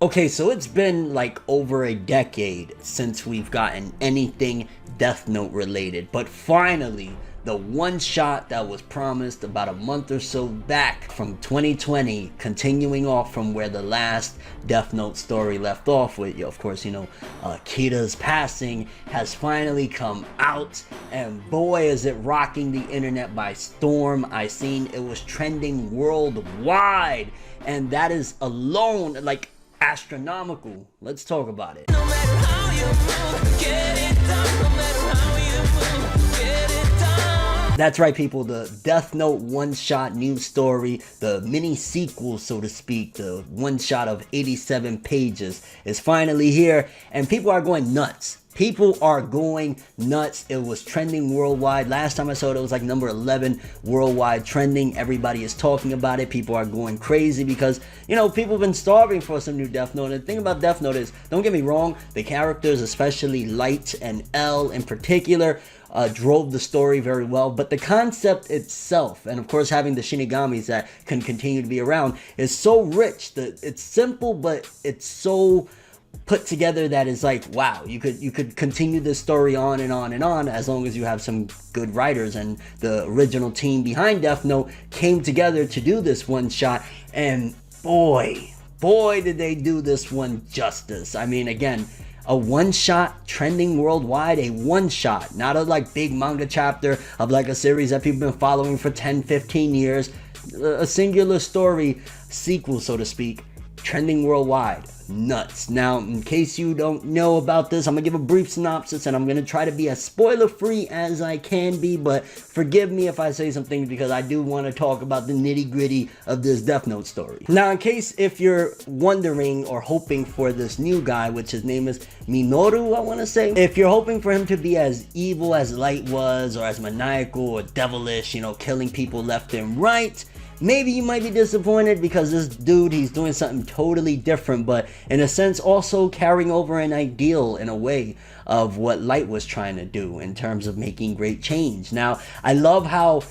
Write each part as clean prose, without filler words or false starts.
Okay, so it's been like over a decade since we've gotten anything Death Note related, but finally, the one shot that was promised about a month or so back from 2020, continuing off from where the last Death Note story left off with, of course, Kira's passing, has finally come out, and boy is it rocking the internet by storm. I seen it was trending worldwide, and that is alone like astronomical. Let's talk about it. No matter how you move, get it done. No matter how you move, get it done. That's right, people. The Death Note one-shot news story, the mini sequel, so to speak, the one-shot of 87 pages is finally here, and people are going nuts. People are going nuts. It was trending worldwide. Last time I saw it was like number 11 worldwide trending. Everybody is talking about it. People are going crazy because, people have been starving for some new Death Note. And the thing about Death Note is, don't get me wrong, the characters, especially Light and L in particular, drove the story very well. But the concept itself, and of course having the Shinigamis that can continue to be around, is so rich. It's simple, but it's so put together that is like, wow, you could continue this story on and on and on as long as you have some good writers. And the original team behind Death Note came together to do this one shot, and boy did they do this one justice. I mean, again, a one shot trending worldwide, a one shot, not a like big manga chapter of like a series that people have been following for 10-15 years, a singular story sequel, so to speak, trending worldwide. Nuts. Now, in case you don't know about this, I'm gonna give a brief synopsis, and I'm gonna try to be as spoiler free as I can be, but forgive me if I say some things because I do want to talk about the nitty gritty of this Death Note story. Now, in case if you're wondering or hoping for this new guy, which his name is Minoru, I want to say, if you're hoping for him to be as evil as Light was, or as maniacal or devilish, killing people left and right, maybe you might be disappointed because this dude, he's doing something totally different, but in a sense also carrying over an ideal in a way of what Light was trying to do in terms of making great change. Now, I love how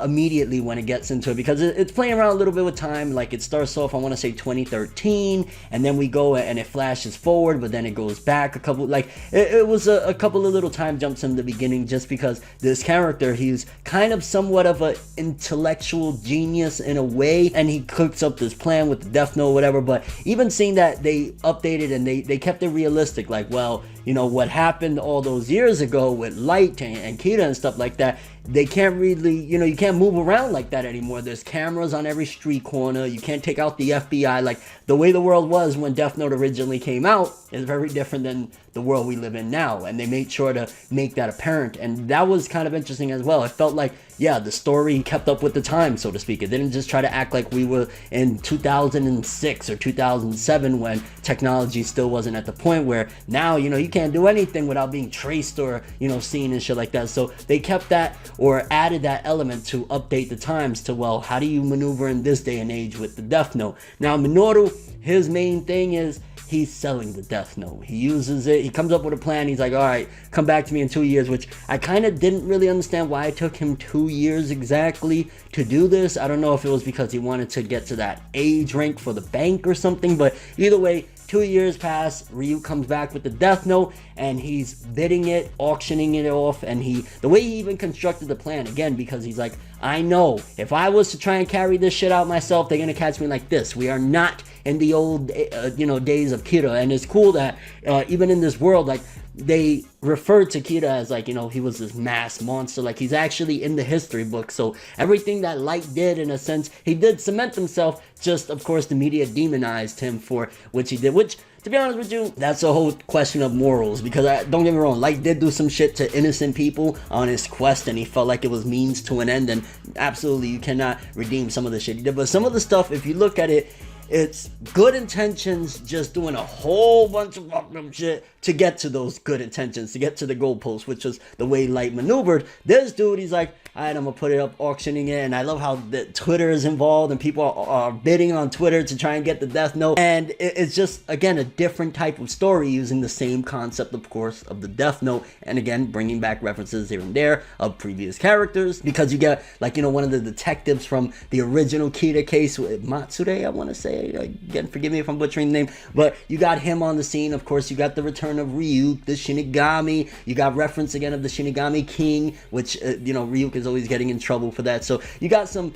immediately when it gets into it, because it's playing around a little bit with time. Like, it starts off, I want to say 2013, and then we go and it flashes forward, but then it goes back a couple, like it was a couple of little time jumps in the beginning, just because this character, he's kind of somewhat of an intellectual genius in a way, and he cooks up this plan with the Death Note, whatever. But even seeing that they updated and they kept it realistic, like, well, what happened all those years ago with Light and Kira and stuff like that, they can't really, you can't move around like that anymore. There's cameras on every street corner. You can't take out the FBI. Like, the way the world was when Death Note originally came out is very different than the world we live in now, and they made sure to make that apparent, and that was kind of interesting as well. It felt like, yeah, the story kept up with the time, so to speak. It didn't just try to act like we were in 2006 or 2007 when technology still wasn't at the point where now, you can't do anything without being traced or, seen and shit like that. So they kept that, or added that element to update the times to, well, how do you maneuver in this day and age with the Death Note? Now, Minoru, his main thing is he's selling the Death Note. He uses it. He comes up with a plan. He's like, all right, come back to me in 2 years, which I kind of didn't really understand why it took him 2 years exactly to do this. I don't know if it was because he wanted to get to that age rank for the bank or something, but either way, 2 years pass, Ryu comes back with the Death Note, and he's bidding it, auctioning it off, and the way he even constructed the plan, again, because he's like, I know, if I was to try and carry this shit out myself, they're gonna catch me like this. We are not in the old, days of Kira, and it's cool that, even in this world, like, they referred to Kira as, like, he was this mass monster. Like, he's actually in the history book. So everything that Light did, in a sense, he did cement himself. Just, of course, the media demonized him for which he did, which, to be honest with you, that's a whole question of morals, because don't get me wrong, Light did do some shit to innocent people on his quest, and he felt like it was means to an end, and absolutely you cannot redeem some of the shit he did. But some of the stuff, if you look at it, it's good intentions just doing a whole bunch of fucked up shit to get to those good intentions, to get to the goalpost, which is the way Light maneuvered. This dude, he's like, all right, I'm gonna put it up, auctioning it. And I love how the Twitter is involved and people are bidding on Twitter to try and get the Death Note. And it's just, again, a different type of story using the same concept, of course, of the Death Note. And again, bringing back references here and there of previous characters, because you get, like, you know, one of the detectives from the original Kita case with Matsude, I want to say. Again, forgive me if I'm butchering the name, but you got him on the scene. Of course, you got the return of Ryuk, the Shinigami. You got reference again of the Shinigami King, which, you know, Ryuk is always getting in trouble for that. So you got some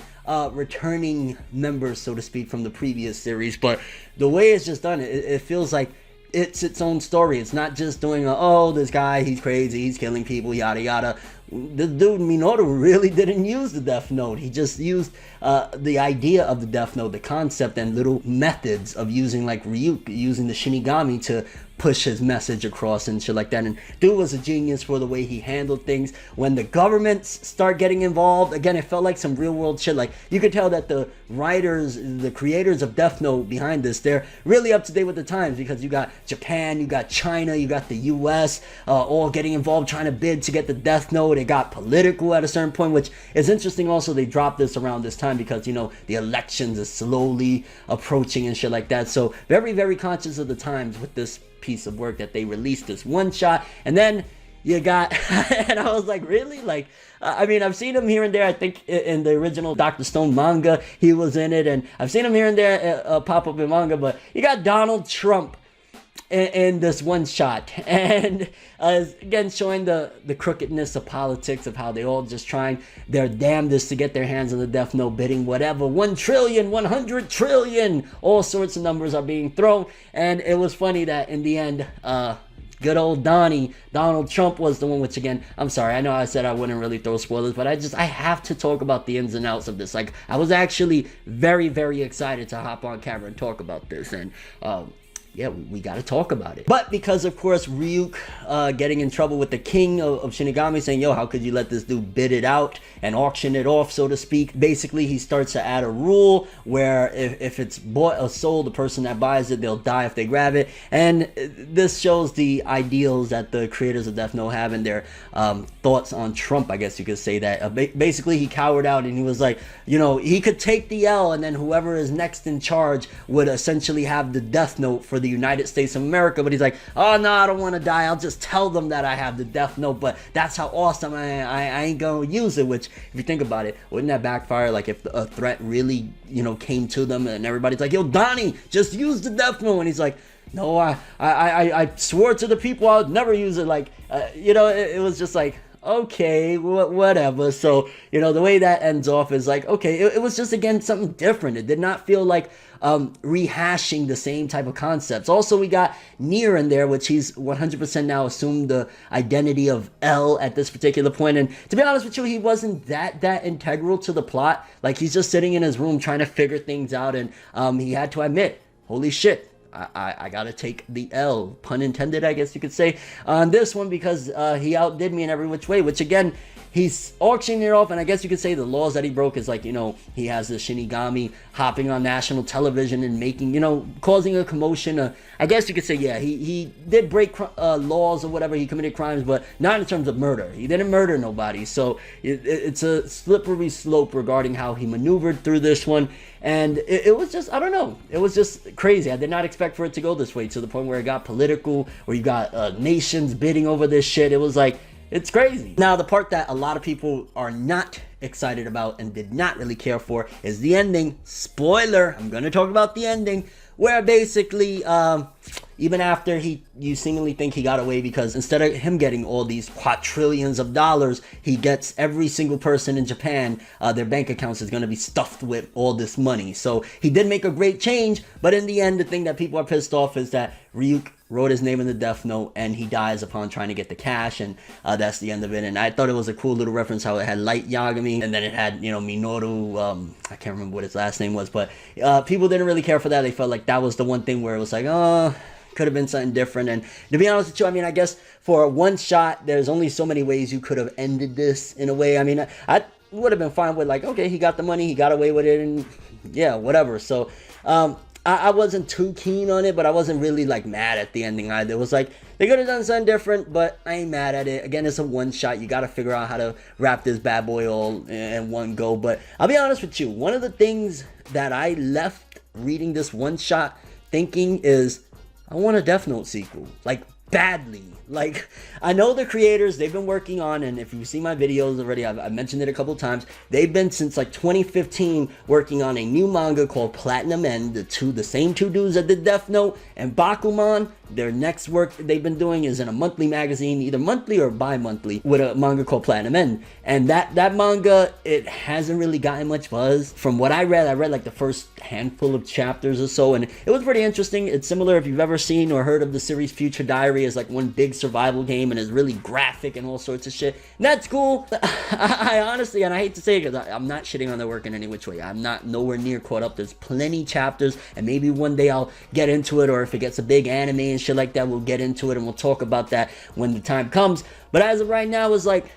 returning members, so to speak, from the previous series. But the way it's just done, it feels like it's its own story. It's not just doing oh, this guy, he's crazy, he's killing people, yada yada. The dude Minoru really didn't use the Death Note. He just used the idea of the Death Note, the concept, and little methods of using, like Ryuk using the Shinigami to push his message across and shit like that. And dude was a genius for the way he handled things. When the governments start getting involved, again, it felt like some real world shit. Like, you could tell that the writers, the creators of Death Note behind this, they're really up to date with the times, because you got Japan, you got China, you got the US all getting involved trying to bid to get the Death Note. It got political at a certain point, which is interesting. Also, they dropped this around this time because, you know, the elections is slowly approaching and shit like that. So very, very conscious of the times with this piece of work that they released this one shot. And then you got and I was like, really? Like, I mean, I've seen him here and there. I think in the original Dr. Stone manga he was in it, and I've seen him here and there pop up in manga. But you got Donald Trump in this one shot, and again showing the crookedness of politics, of how they all just trying their damnedest to get their hands on the Death Note, bidding whatever, 1 trillion, 100 trillion, all sorts of numbers are being thrown. And it was funny that in the end, good old Donald Trump was the one, which, again, I'm sorry, I know I said I wouldn't really throw spoilers, but I have to talk about the ins and outs of this. Like, I was actually very, very excited to hop on camera and talk about this, and yeah, we got to talk about it. But because, of course, Ryuk getting in trouble with the king of Shinigami, saying, yo, how could you let this dude bid it out and auction it off, so to speak? Basically, he starts to add a rule where if it's bought or sold, the person that buys it, they'll die if they grab it. And this shows the ideals that the creators of Death Note have in their thoughts on Trump, I guess you could say that. Basically, he cowered out and he was like, you know, he could take the L, and then whoever is next in charge would essentially have the Death Note for the United States of America. But he's like, oh no, I don't want to die, I'll just tell them that I have the Death Note, but that's how awesome I ain't gonna use it. Which, if you think about it, wouldn't that backfire? Like, if a threat really, you know, came to them and everybody's like, yo, Donnie, just use the Death Note, and he's like, no, I swore to the people I would never use it. Like, you know, it was just like, okay, whatever. So, you know, the way that ends off is like, okay, it was just, again, something different. It did not feel like rehashing the same type of concepts. Also, we got Nier in there, which he's 100% now assumed the identity of L at this particular point. And to be honest with you, he wasn't that integral to the plot. Like, he's just sitting in his room trying to figure things out, and he had to admit, holy shit, I gotta take the L, pun intended, I guess you could say, on this one, because he outdid me in every which way. Which, again, he's auctioning it off, and I guess you could say the laws that he broke is, like, you know, he has the Shinigami hopping on national television and making, you know, causing a commotion. I guess you could say, yeah, he did break laws or whatever, he committed crimes, but not in terms of murder. He didn't murder nobody. So it's a slippery slope regarding how he maneuvered through this one. And it was just, I don't know, it was just crazy. I did not expect for it to go this way, to the point where it got political, where you got nations bidding over this shit. It was like, it's crazy. Now, the part that a lot of people are not excited about and did not really care for is the ending. Spoiler, I'm going to talk about the ending, where basically, even after you seemingly think he got away, because instead of him getting all these quadrillions of dollars, he gets every single person in Japan, their bank accounts is going to be stuffed with all this money. So he did make a great change, but in the end, the thing that people are pissed off is that Ryuk wrote his name in the Death Note, and he dies upon trying to get the cash, and that's the end of it. And I thought it was a cool little reference how it had Light Yagami, and then it had, you know, Minoru, I can't remember what his last name was, but people didn't really care for that. They felt like that was the one thing where it was like, oh, could have been something different. And to be honest with you, I mean, I guess for a one shot, there's only so many ways you could have ended this in a way. I mean, I would have been fine with, like, okay, he got the money, he got away with it, and yeah, whatever. So I wasn't too keen on it, but I wasn't really like mad at the ending either. It was like they could have done something different, but I ain't mad at it. Again, it's a one shot. You got to figure out how to wrap this bad boy all in one go. But I'll be honest with you, one of the things that I left reading this one shot thinking is, I want a Death Note sequel, like badly. Like, I know the creators, they've been working on, and if you've seen my videos already, I've mentioned it a couple times, they've been since like 2015 working on a new manga called Platinum End. The same two dudes that did Death Note and Bakuman, their next work they've been doing is in a monthly magazine, either monthly or bi-monthly, with a manga called Platinum End. And that manga, it hasn't really gotten much buzz. From what I read like the first handful of chapters or so, and it was pretty interesting. It's similar, if you've ever seen or heard of the series Future Diary, as like one big survival game, and is really graphic and all sorts of shit. And that's cool. I honestly, and I hate to say it because I'm not shitting on their work in any which way. I'm not nowhere near caught up. There's plenty chapters, and maybe one day I'll get into it, or if it gets a big anime and shit like that, we'll get into it and we'll talk about that when the time comes. But as of right now, it's like,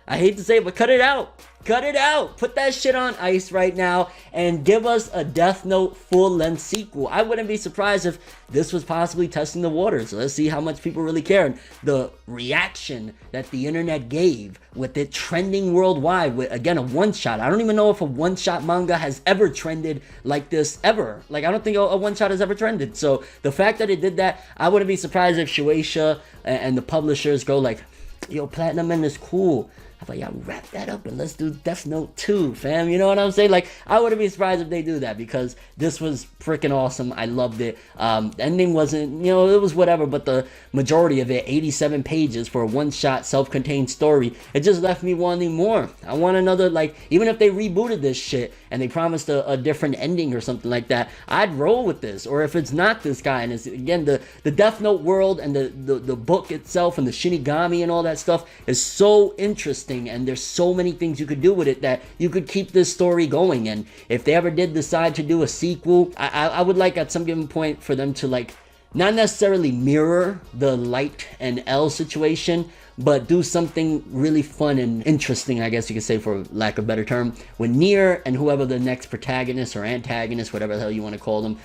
I hate to say it, but cut it out. Cut it out. Put that shit on ice right now and give us a Death Note full-length sequel. I wouldn't be surprised if this was possibly testing the waters. Let's see how much people really care. And the reaction that the internet gave with it trending worldwide with, again, a one-shot. I don't even know if a one-shot manga has ever trended like this ever. Like, I don't think a one-shot has ever trended. So the fact that it did that, I wouldn't be surprised if Shueisha and the publishers go like, yo, Platinum End is cool. How about y'all wrap that up and let's do Death Note 2, fam? You know what I'm saying? Like, I wouldn't be surprised if they do that, because this was freaking awesome. I loved it. The ending wasn't, you know, it was whatever, but the majority of it, 87 pages for a one-shot, self-contained story, it just left me wanting more. I want another, like, even if they rebooted this shit and they promised a different ending or something like that, I'd roll with this. Or if it's not this guy, and it's, again, the Death Note world and the book itself and the Shinigami and all that stuff is so interesting, and there's so many things you could do with it that you could keep this story going. And if they ever did decide to do a sequel, I would like at some given point for them to, like, not necessarily mirror the Light and L situation, but do something really fun and interesting, I guess you could say, for lack of a better term, with Nier and whoever the next protagonist or antagonist, whatever the hell you want to call them,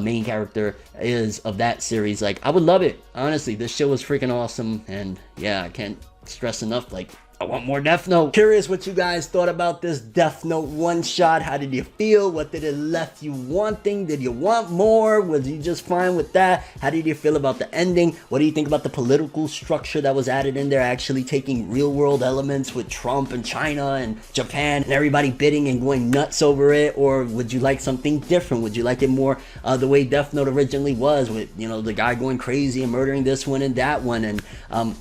main character is of that series. Like, I would love it. Honestly, this show was freaking awesome, and yeah, I can't stress enough, like, I want more Death Note. Curious what you guys thought about this Death Note one-shot. How did you feel? What did it left you wanting? Did you want more? Was you just fine with that? How did you feel about the ending? What do you think about the political structure that was added in there, actually taking real-world elements with Trump and China and Japan and everybody bidding and going nuts over it? Or would you like something different? Would you like it more the way Death Note originally was, with, you know, the guy going crazy and murdering this one and that one? And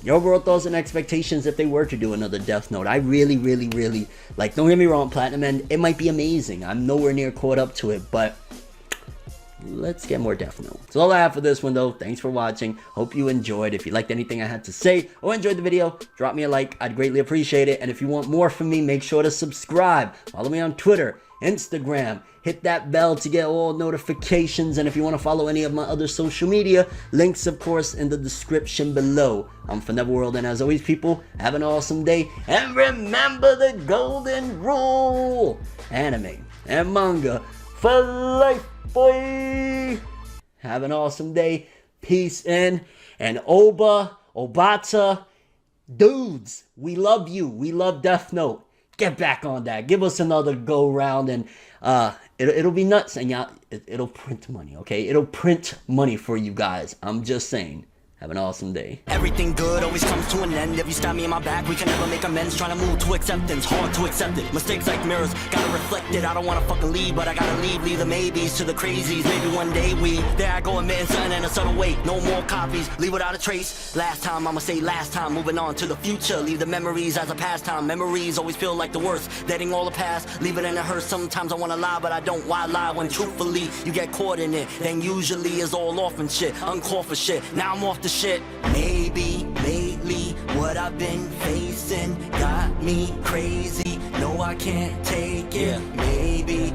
your overall thoughts and expectations if they were to do another Death Note. I really, like, don't get me wrong, Platinum End, it might be amazing. I'm nowhere near caught up to it, but let's get more Death Note. That's all I have for this one, though. Thanks for watching. Hope you enjoyed. If you liked anything I had to say or enjoyed the video, drop me a like. I'd greatly appreciate it. And if you want more from me, make sure to subscribe. Follow me on Twitter, Instagram. Hit that bell to get all notifications. And if you want to follow any of my other social media, links, of course, in the description below. I'm ForneverWorld, and as always, people, have an awesome day. And remember the golden rule: anime and manga for life, boy. Have an awesome day. Peace in. And Obata, dudes, we love you. We love Death Note. Get back on that. Give us another go round, and it'll be nuts, and y'all, it'll print money, okay? It'll print money for you guys. I'm just saying. Have an awesome day. Everything good always comes to an end. If you stab me in my back, we can never make amends. Trying to move to acceptance, hard to accept it. Mistakes like mirrors, gotta reflect it. I don't wanna fucking leave, but I gotta leave. Leave the maybes to the crazies. Maybe one day there I go, admitting something in a subtle way. No more copies, leave without a trace. Last time, I'ma say last time. Moving on to the future, leave the memories as a pastime. Memories always feel like the worst. Letting all the past, leave it in a hearse. Sometimes I wanna lie, but I don't. Why lie when truthfully you get caught in it? Then usually it's all off and shit, uncalled for shit. Now I'm off the shit. Maybe lately what I've been facing got me crazy. No, I can't take it. Maybe